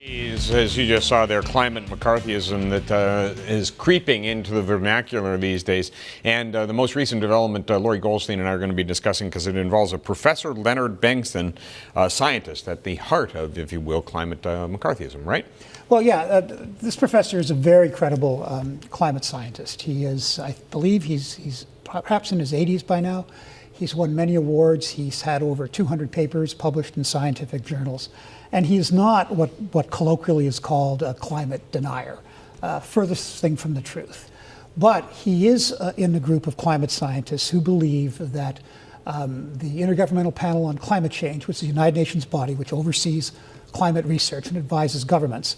As you just saw there, climate McCarthyism that is creeping into the vernacular these days. And the most recent development, Laurie Goldstein and I are going to be discussing because it involves a Professor Leonard Bengtson, scientist at the heart of, if you will, climate McCarthyism, right? Well, yeah, this professor is a very credible climate scientist. He is, I believe he's perhaps in his 80s by now. He's won many awards. He's had over 200 papers published in scientific journals. And he is not what colloquially is called a climate denier, furthest thing from the truth. But he is in the group of climate scientists who believe that the Intergovernmental Panel on Climate Change, which is the United Nations body which oversees climate research and advises governments,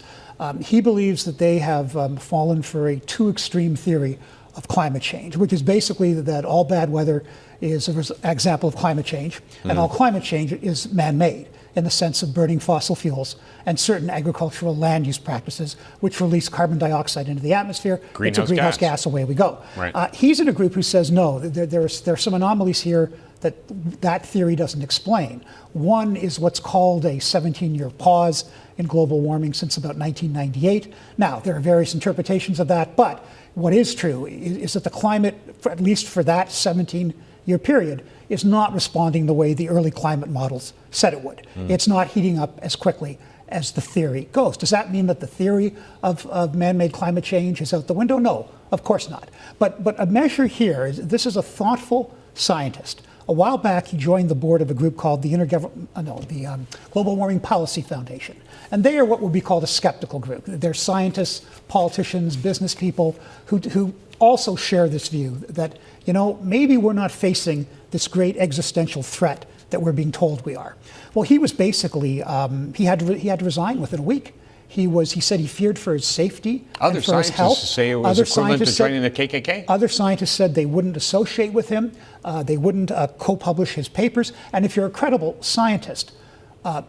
he believes that they have fallen for a too extreme theory of climate change, which is basically that all bad weather is an example of climate change, and all climate change is man-made in the sense of burning fossil fuels and certain agricultural land use practices which release carbon dioxide into the atmosphere. It's a greenhouse gas, away we go. Right. He's in a group who says, no, there are some anomalies here that theory doesn't explain. One is what's called a 17-year pause in global warming since about 1998. Now, there are various interpretations of that, but what is true is that the climate, at least for that 17-year period, is not responding the way the early climate models said it would. It's not heating up as quickly as the theory goes. Does that mean that the theory of man-made climate change is out the window? No, of course not. But a measure here is this is a thoughtful scientist. A while back, he joined the board of a group called the Global Warming Policy Foundation. And they are what would be called a skeptical group. They're scientists, politicians, business people who also share this view that, you know, maybe we're not facing this great existential threat that we're being told we are. Well, he was basically, he had to resign within a week. He said he feared for his safety and for his health. Other scientists say it was equivalent to joining the KKK? Other scientists said they wouldn't associate with him. They wouldn't co-publish his papers. And if you're a credible scientist,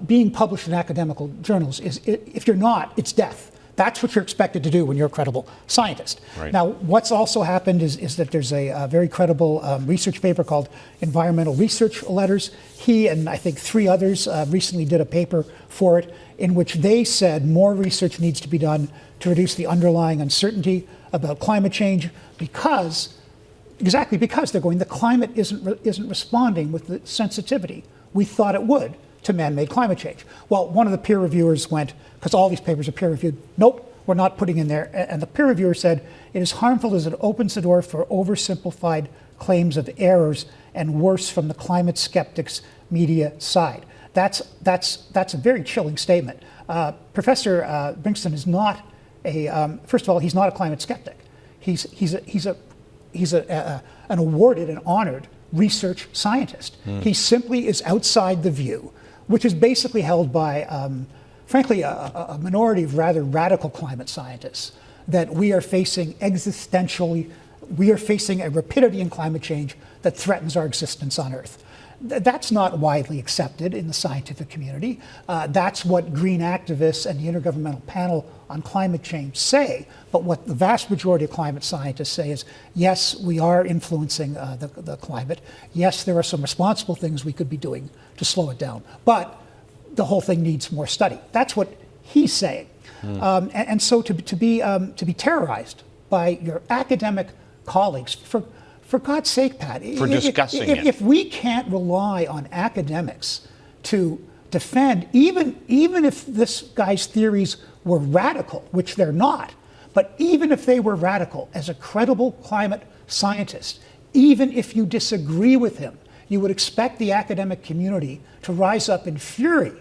being published in academical journals if you're not, it's death. That's what you're expected to do when you're a credible scientist. Right. Now, what's also happened is that there's a very credible research paper called Environmental Research Letters. He and I think 3 others recently did a paper for it in which they said more research needs to be done to reduce the underlying uncertainty about climate change because they're going, the climate isn't responding with the sensitivity we thought it would to man-made climate change. Well, one of the peer reviewers went, because all these papers are peer-reviewed, nope, we're not putting in there. And the peer reviewer said, it is harmful as it opens the door for oversimplified claims of errors and worse from the climate skeptics media side. That's a very chilling statement. Professor Bengtson is not first of all, he's not a climate skeptic. He's an awarded and honored research scientist. He simply is outside the view, which is basically held by, frankly, a minority of rather radical climate scientists, that we are facing a rapidity in climate change that threatens our existence on Earth. That's not widely accepted in the scientific community. That's what green activists and the Intergovernmental Panel on Climate Change say. But what the vast majority of climate scientists say is, yes, we are influencing the climate. Yes, there are some responsible things we could be doing to slow it down. But the whole thing needs more study. That's what he's saying. And so to be terrorized by your academic colleagues, for God's sake, Pat, if we can't rely on academics to defend, even if this guy's theories were radical, which they're not, but even if they were radical, as a credible climate scientist, even if you disagree with him, you would expect the academic community to rise up in fury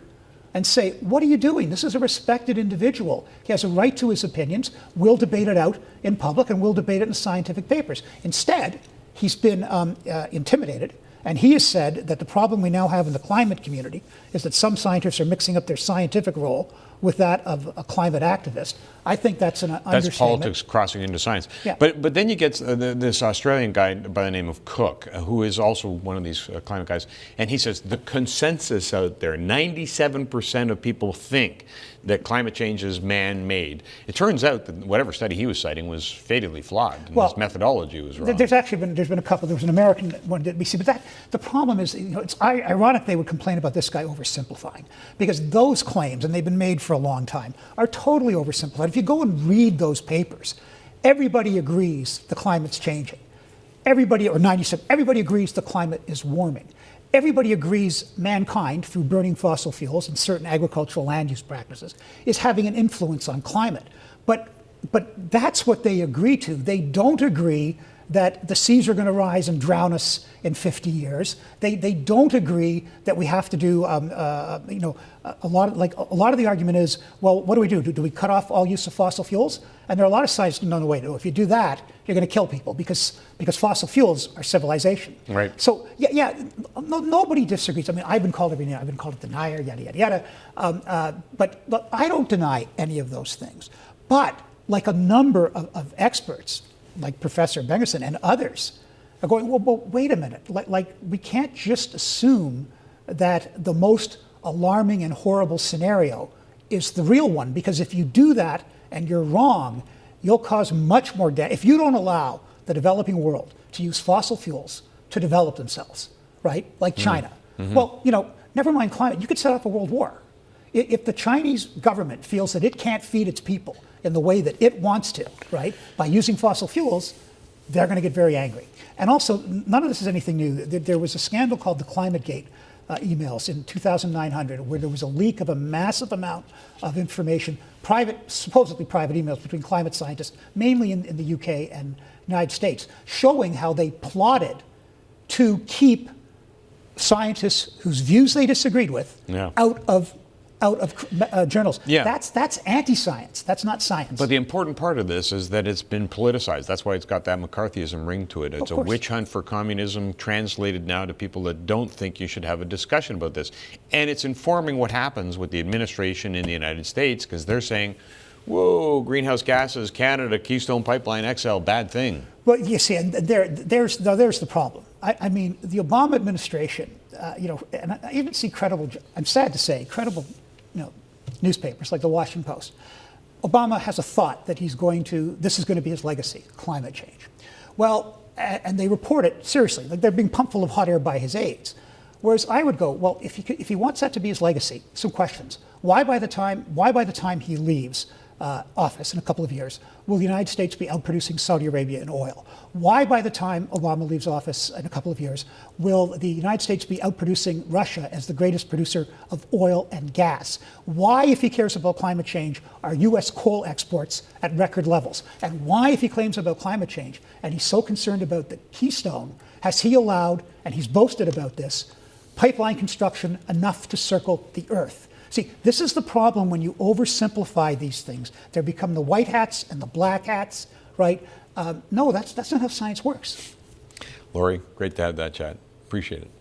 and say, what are you doing? This is a respected individual. He has a right to his opinions. We'll debate it out in public and we'll debate it in scientific papers. Instead, he's been intimidated, and he has said that the problem we now have in the climate community is that some scientists are mixing up their scientific role with that of a climate activist. I think that's an understatement. That's politics crossing into science. Yeah. But then you get this Australian guy by the name of Cook, who is also one of these climate guys, and he says the consensus out there, 97% of people think that climate change is man-made. It turns out that whatever study he was citing was fatally flawed, and his methodology was wrong. There's been a couple. There was an American one at BC, but the problem is, it's ironic they would complain about this guy oversimplifying, because those claims, and they've been made for a long time, are totally oversimplified. If you go and read those papers, everybody agrees the climate's changing. Everybody, or 97, everybody agrees the climate is warming. Everybody agrees mankind, through burning fossil fuels and certain agricultural land use practices, is having an influence on climate. But that's what they agree to. They don't agree that the seas are going to rise and drown us in 50 years. They don't agree that we have to do, a lot of the argument is, well, what do? Do we cut off all use of fossil fuels? And there are a lot of scientists, no way. If you do that, you're going to kill people because fossil fuels are civilization. Right. So nobody disagrees. I mean, I've been called every name. I've been called a denier, yada yada yada. But look, I don't deny any of those things. But like a number of experts, like Professor Bengerson and others, are going, well, wait a minute. Like we can't just assume that the most alarming and horrible scenario is the real one, because if you do that and you're wrong, you'll cause much more death. If you don't allow the developing world to use fossil fuels to develop themselves, right, like China, well, never mind climate, you could set up a world war. If the Chinese government feels that it can't feed its people in the way that it wants to, right, by using fossil fuels, they're going to get very angry. And also, none of this is anything new. There was a scandal called the ClimateGate emails in 2009, where there was a leak of a massive amount of information, supposedly private emails between climate scientists, mainly in the UK and United States, showing how they plotted to keep scientists whose views they disagreed with out of journals. Yeah. That's anti-science. That's not science. But the important part of this is that it's been politicized. That's why it's got that McCarthyism ring to it. It's a witch hunt for communism translated now to people that don't think you should have a discussion about this. And it's informing what happens with the administration in the United States, because they're saying, whoa, greenhouse gases, Canada, Keystone Pipeline, XL, bad thing. Well, you see, and there's the problem. I mean, the Obama administration, and I even see credible, I'm sad to say, credible newspapers like the Washington Post. Obama has a thought that this is going to be his legacy, climate change. Well, and they report it seriously, like they're being pumped full of hot air by his aides. Whereas I would go, well, if he wants that to be his legacy, some questions. Why by the time he leaves office in a couple of years, will the United States be outproducing Saudi Arabia in oil? Why by the time Obama leaves office in a couple of years, will the United States be outproducing Russia as the greatest producer of oil and gas? Why, if he cares about climate change, are U.S. coal exports at record levels? And why, if he claims about climate change, and he's so concerned about the Keystone, has he allowed, and he's boasted about this, pipeline construction enough to circle the Earth? See, this is the problem when you oversimplify these things. They become the white hats and the black hats, right? No, that's not how science works. Laurie, great to have that chat. Appreciate it.